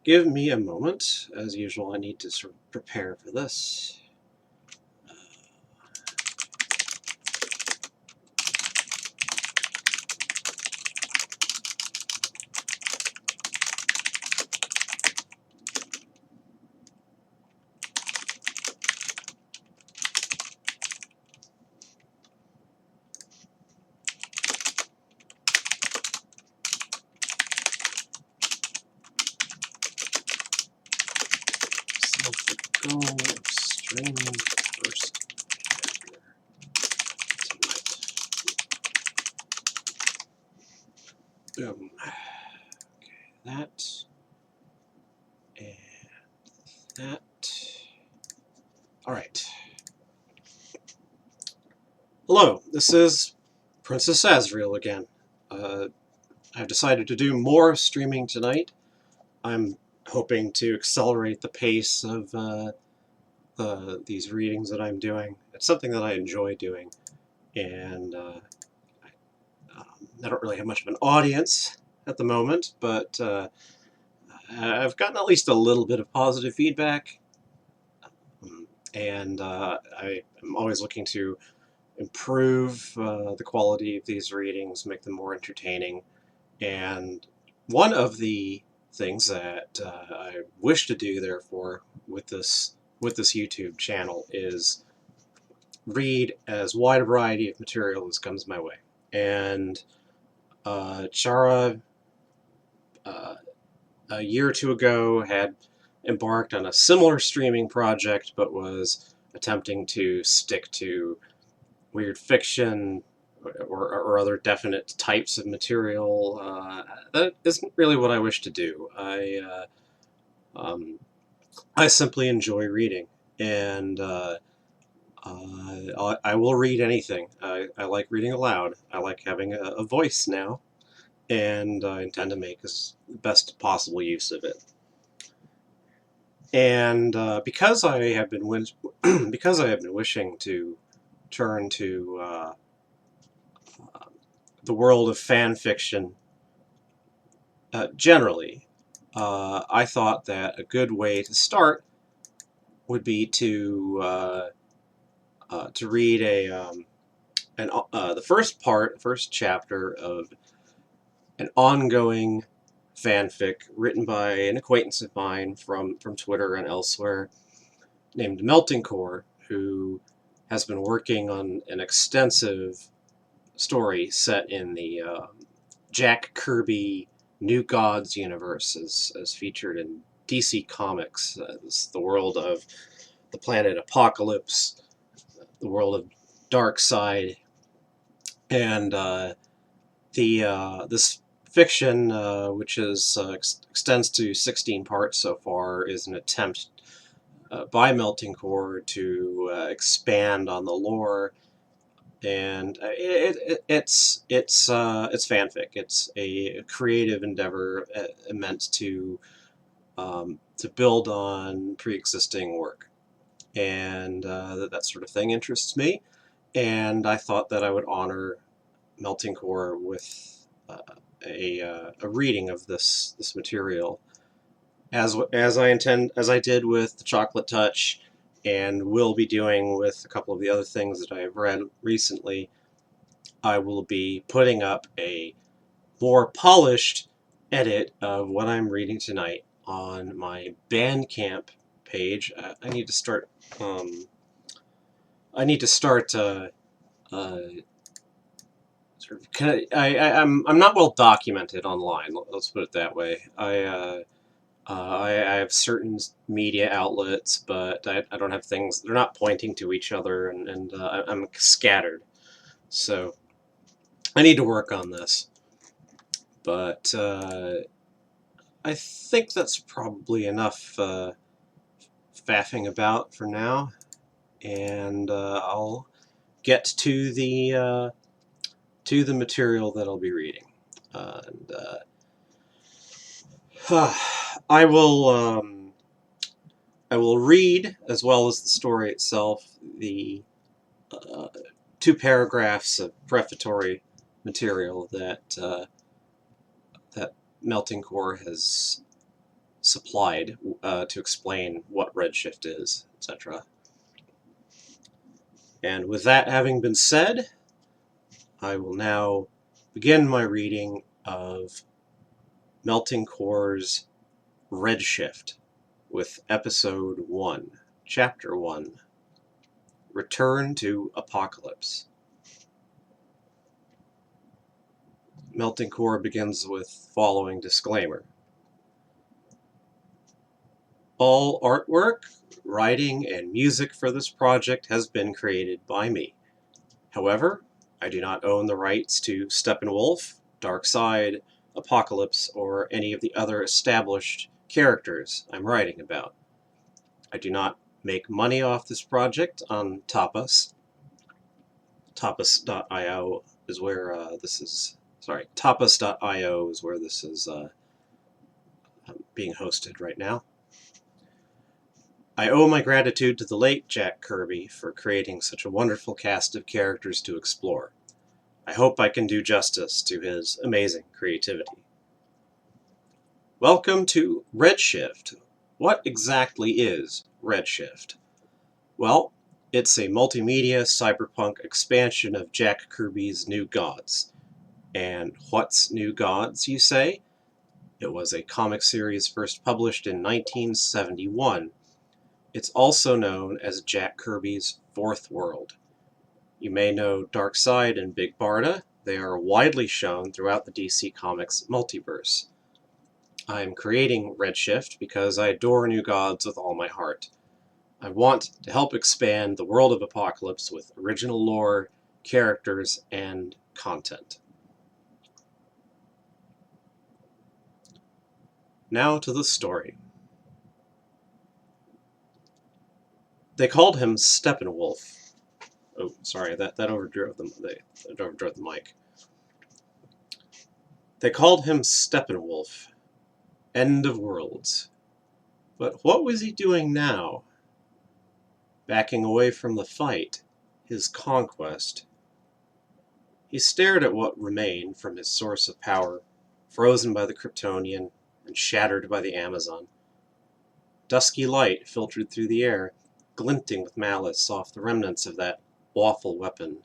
Give me a moment. As usual, I need to sort of prepare for this. The goal of streaming first chapter tonight. Okay, that and that. All right. Hello, this is Princess Azriel again. I've decided to do more streaming tonight. I'm hoping to accelerate the pace of these readings that I'm doing. It's something that I enjoy doing, and I don't really have much of an audience at the moment, but I've gotten at least a little bit of positive feedback, and I am always looking to improve the quality of these readings, make them more entertaining, and one of the things that I wish to do, therefore, with this YouTube channel is read as wide a variety of material as comes my way. And Chara, a year or two ago, had embarked on a similar streaming project, but was attempting to stick to weird fiction or other definite types of material. That isn't really what I wish to do. I simply enjoy reading, and I will read anything. I like reading aloud. I like having a voice now, and I intend to make the best possible use of it. And because I have been wishing to turn to the world of fan fiction generally, I thought that a good way to start would be to read the first chapter of an ongoing fanfic written by an acquaintance of mine from Twitter and elsewhere, named MeltingCORE, who has been working on an extensive story set in the Jack Kirby New Gods universe, as featured in DC Comics. It's the world of the planet Apocalypse, the world of Darkseid, and this fiction, which extends to 16 parts so far, is an attempt by MeltingCORE to expand on the lore, and it's fanfic. It's a creative endeavor meant to build on pre-existing work, and that sort of thing interests me. And I thought that I would honor MeltingCORE with a reading of this material, as I did with the Chocolate Touch, and will be doing with a couple of the other things that I have read recently. I will be putting up a more polished edit of what I'm reading tonight on my Bandcamp page. I need to start. I need to start. I'm not well documented online. Let's put it that way. I have certain media outlets, but I don't have things. They're not pointing to each other, and I'm scattered. So I need to work on this. But I think that's probably enough faffing about for now, and I'll get to the material that I'll be reading. And I will read, as well as the story itself, the 2 paragraphs of prefatory material that that MeltingCORE has supplied to explain what redshift is, etc. And with that having been said, I will now begin my reading of MeltingCORE's Redshift with Episode 1, Chapter 1, Return to Apocalypse. MeltingCORE begins with following disclaimer. All artwork, writing, and music for this project has been created by me. However, I do not own the rights to Steppenwolf, Darkseid, Apocalypse, or any of the other established characters I'm writing about. I do not make money off this project on Tapas. Tapas.io is where this is. Sorry, Tapas.io is where this is being hosted right now. I owe my gratitude to the late Jack Kirby for creating such a wonderful cast of characters to explore. I hope I can do justice to his amazing creativity. Welcome to Redshift. What exactly is Redshift? Well, it's a multimedia cyberpunk expansion of Jack Kirby's New Gods. And what's New Gods, you say? It was a comic series first published in 1971. It's also known as Jack Kirby's Fourth World. You may know Darkseid and Big Barda. They are widely shown throughout the DC Comics multiverse. I am creating Redshift because I adore New Gods with all my heart. I want to help expand the world of Apocalypse with original lore, characters, and content. Now to the story. They called him Steppenwolf. Oh, sorry, that overdrove the mic. They called him Steppenwolf. End of worlds. But what was he doing now? Backing away from the fight, his conquest. He stared at what remained from his source of power, frozen by the Kryptonian and shattered by the Amazon. Dusky light filtered through the air, glinting with malice off the remnants of that awful weapon.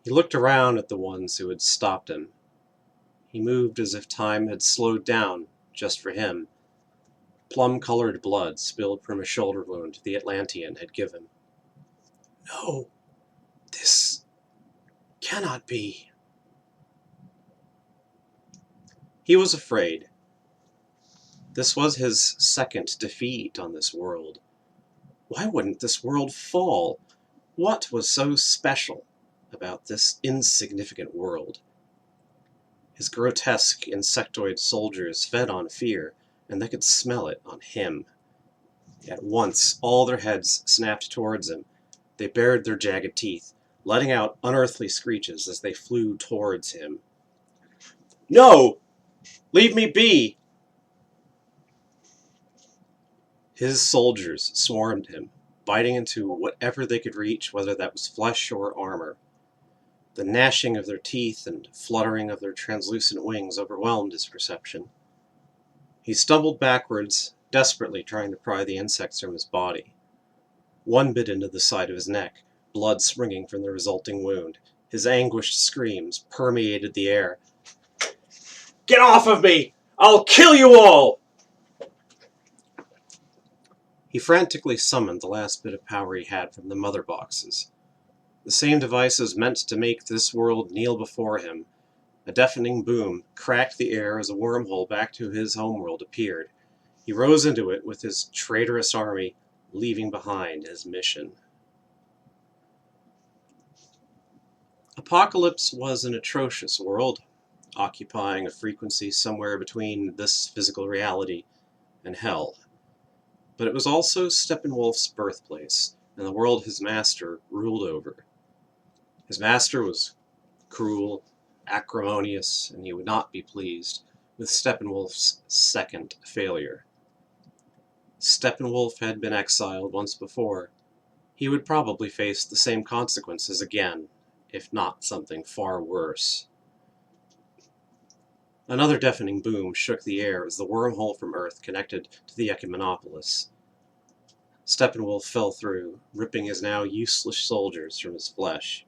He looked around at the ones who had stopped him. He moved as if time had slowed down just for him. Plum-colored blood spilled from a shoulder wound the Atlantean had given. No, this cannot be. He was afraid. This was his second defeat on this world. Why wouldn't this world fall? What was so special about this insignificant world? His grotesque insectoid soldiers fed on fear, and they could smell it on him. At once, all their heads snapped towards him. They bared their jagged teeth, letting out unearthly screeches as they flew towards him. No! Leave me be! His soldiers swarmed him, biting into whatever they could reach, whether that was flesh or armor. The gnashing of their teeth and fluttering of their translucent wings overwhelmed his perception. He stumbled backwards, desperately trying to pry the insects from his body. One bit into the side of his neck, blood springing from the resulting wound. His anguished screams permeated the air. "Get off of me! I'll kill you all!" He frantically summoned the last bit of power he had from the mother boxes. The same devices meant to make this world kneel before him. A deafening boom cracked the air as a wormhole back to his homeworld appeared. He rose into it with his traitorous army, leaving behind his mission. Apocalypse was an atrocious world, occupying a frequency somewhere between this physical reality and hell. But it was also Steppenwolf's birthplace, and the world his master ruled over. His master was cruel, acrimonious, and he would not be pleased with Steppenwolf's second failure. Steppenwolf had been exiled once before. He would probably face the same consequences again, if not something far worse. Another deafening boom shook the air as the wormhole from Earth connected to the Ecumenopolis. Steppenwolf fell through, ripping his now useless soldiers from his flesh.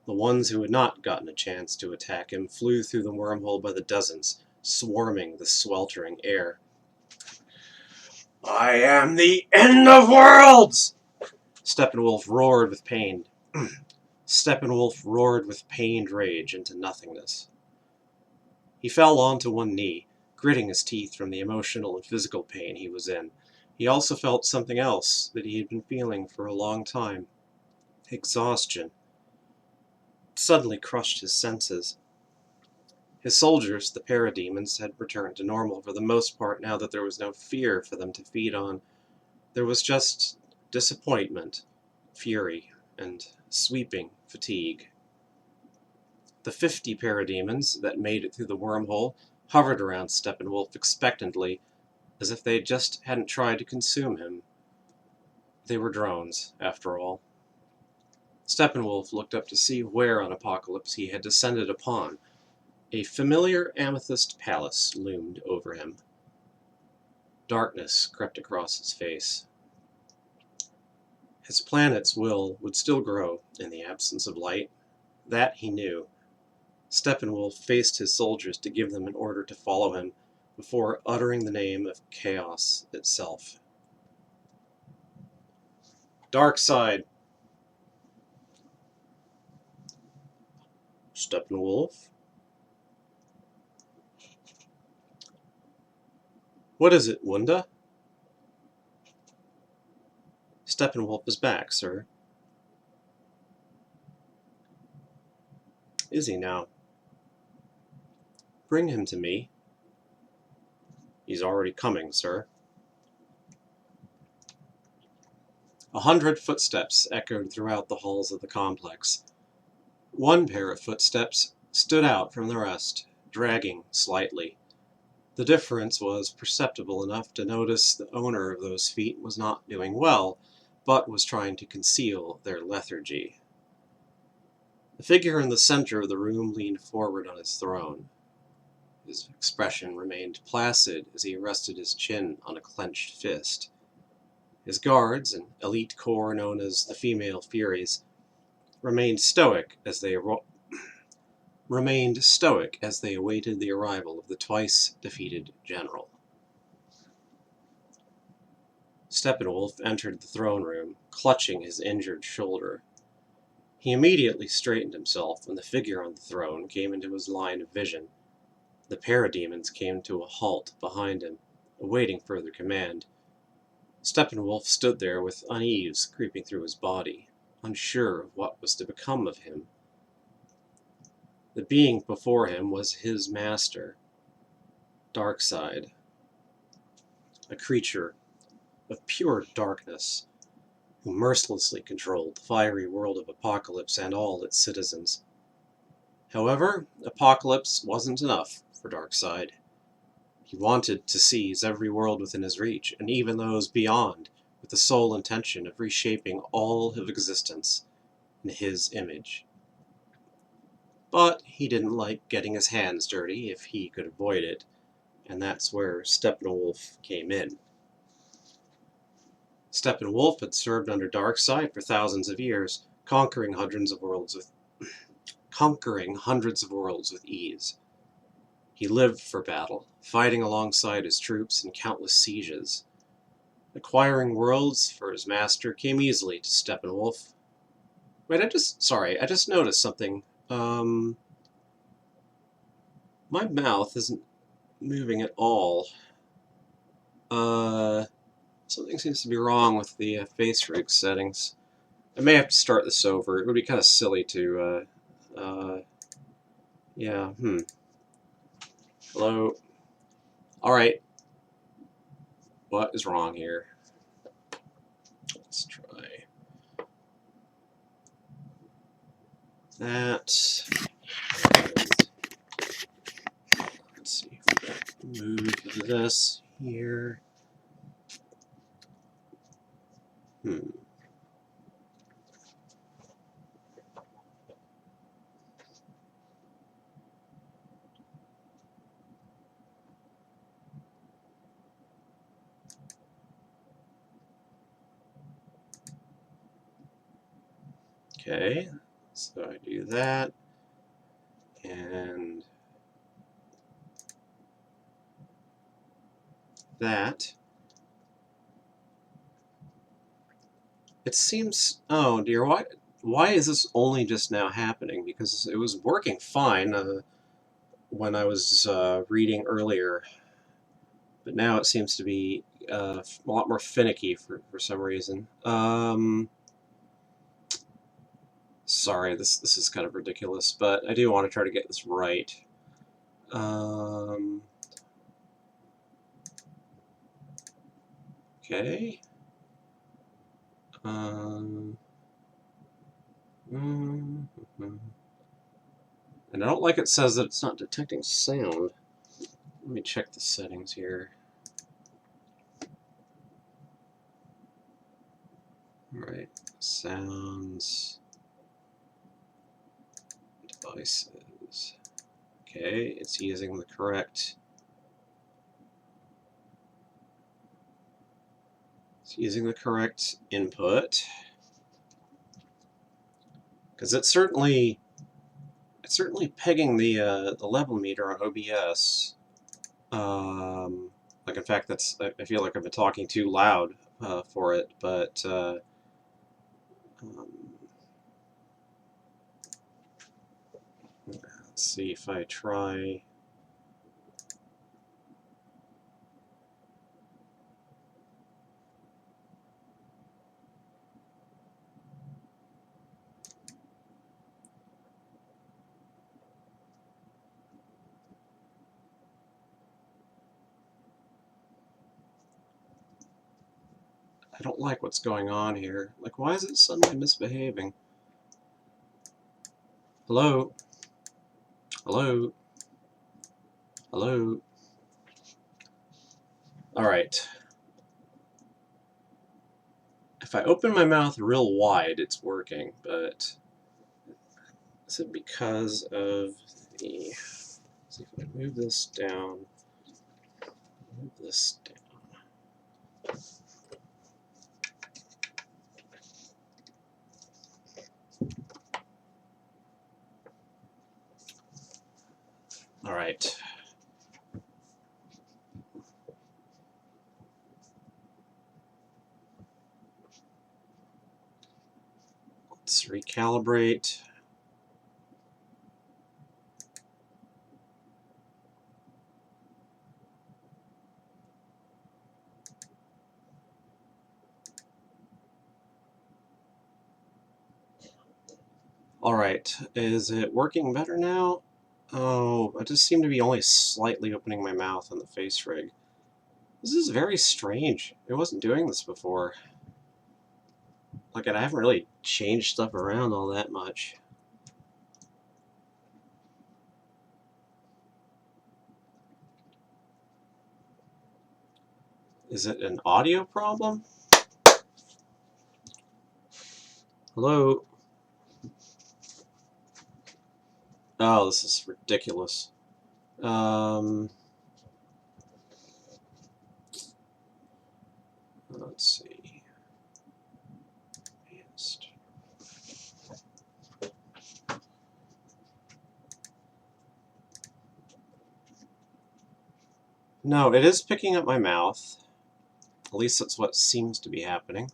The ones who had not gotten a chance to attack him flew through the wormhole by the dozens, swarming the sweltering air. "I am the end of worlds!" Steppenwolf roared with pain. Steppenwolf roared with pained rage into nothingness. He fell onto one knee, gritting his teeth from the emotional and physical pain he was in. He also felt something else that he had been feeling for a long time. Exhaustion. It suddenly crushed his senses. His soldiers, the parademons, had returned to normal for the most part now that there was no fear for them to feed on. There was just disappointment, fury, and sweeping fatigue. The 50 parademons that made it through the wormhole hovered around Steppenwolf expectantly, as if they just hadn't tried to consume him. They were drones, after all. Steppenwolf looked up to see where on Apocalypse he had descended upon. A familiar amethyst palace loomed over him. Darkness crept across his face. His planet's will would still grow in the absence of light. That he knew. Steppenwolf faced his soldiers to give them an order to follow him before uttering the name of chaos itself. Dark side. Steppenwolf? What is it, Wunda? Steppenwolf is back, sir. Is he now? Bring him to me. He's already coming, sir. 100 footsteps echoed throughout the halls of the complex. One pair of footsteps stood out from the rest, dragging slightly. The difference was perceptible enough to notice the owner of those feet was not doing well, but was trying to conceal their lethargy. The figure in the center of the room leaned forward on his throne. His expression remained placid as he rested his chin on a clenched fist. His guards, an elite corps known as the Female Furies, remained stoic as they awaited the arrival of the twice-defeated general. Steppenwolf entered the throne room, clutching his injured shoulder. He immediately straightened himself when the figure on the throne came into his line of vision. The parademons came to a halt behind him, awaiting further command. Steppenwolf stood there with unease creeping through his body, unsure of what was to become of him. The being before him was his master, Darkseid, a creature of pure darkness, who mercilessly controlled the fiery world of Apocalypse and all its citizens. However, Apocalypse wasn't enough for Darkseid. He wanted to seize every world within his reach, and even those beyond, with the sole intention of reshaping all of existence in his image. But he didn't like getting his hands dirty if he could avoid it, and that's where Steppenwolf came in. Steppenwolf had served under Darkseid for thousands of years, conquering hundreds of worlds with ease. He lived for battle, fighting alongside his troops in countless sieges. Acquiring worlds for his master came easily to Steppenwolf. Wait, I just noticed something. My mouth isn't moving at all. Something seems to be wrong with the face rig settings. I may have to start this over. It would be kind of silly to, yeah, Hello? Alright. What is wrong here? Let's try that. Let's see if we can move this here. Okay, so I do that, and that. It seems, oh dear, why is this only just now happening? Because it was working fine when I was reading earlier, but now it seems to be a lot more finicky for some reason. Sorry, this is kind of ridiculous, but I do want to try to get this right. Okay. And I don't like it says that it's not detecting sound. Let me check the settings here. Alright, sounds, devices. Okay, it's using the correct. It's using the correct input. Because it's certainly pegging the level meter on OBS. Like in fact, I feel like I've been talking too loud for it, but let's see if I try. I don't like what's going on here. Like, why is it suddenly misbehaving? Hello? Hello? Hello? Alright. If I open my mouth real wide, it's working, but is it because of the... Let's see if I move this down. Move this down. Alright. Let's recalibrate. Alright, is it working better now? Oh, I just seem to be only slightly opening my mouth on the face rig. This is very strange. It wasn't doing this before. Like, I haven't really changed stuff around all that much. Is it an audio problem? Hello? Oh, this is ridiculous. Let's see. No, it is picking up my mouth. At least that's what seems to be happening.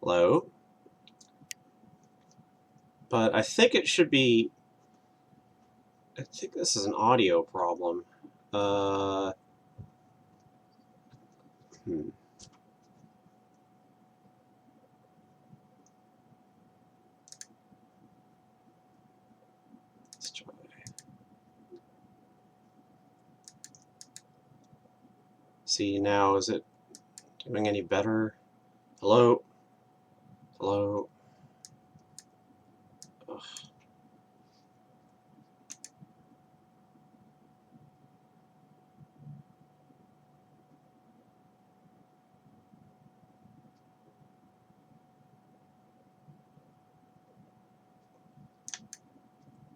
Hello? But I think it should be... I think this is an audio problem. Let's try. See, now, is it doing any better? Hello? Hello? Ugh.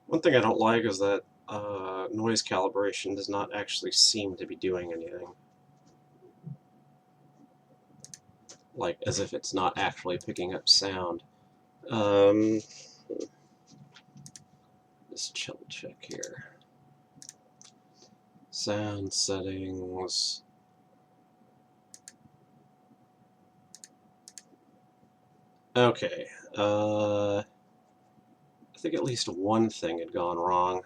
One thing I don't like is that noise calibration does not actually seem to be doing anything. like as if it's not actually picking up sound. Just check here. Sound settings. Okay. I think at least one thing had gone wrong.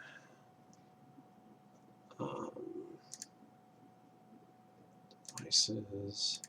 Devices.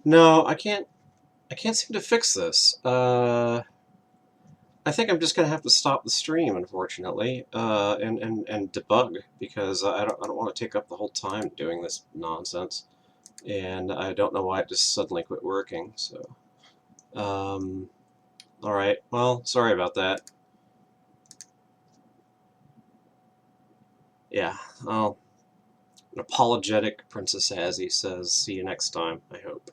No, I can't seem to fix this. I think I'm just gonna have to stop the stream, unfortunately, and debug, because I don't want to take up the whole time doing this nonsense, and I don't know why it just suddenly quit working. So, all right. Well, sorry about that. Yeah. Well, an apologetic Princess Azzy says, "See you next time." I hope.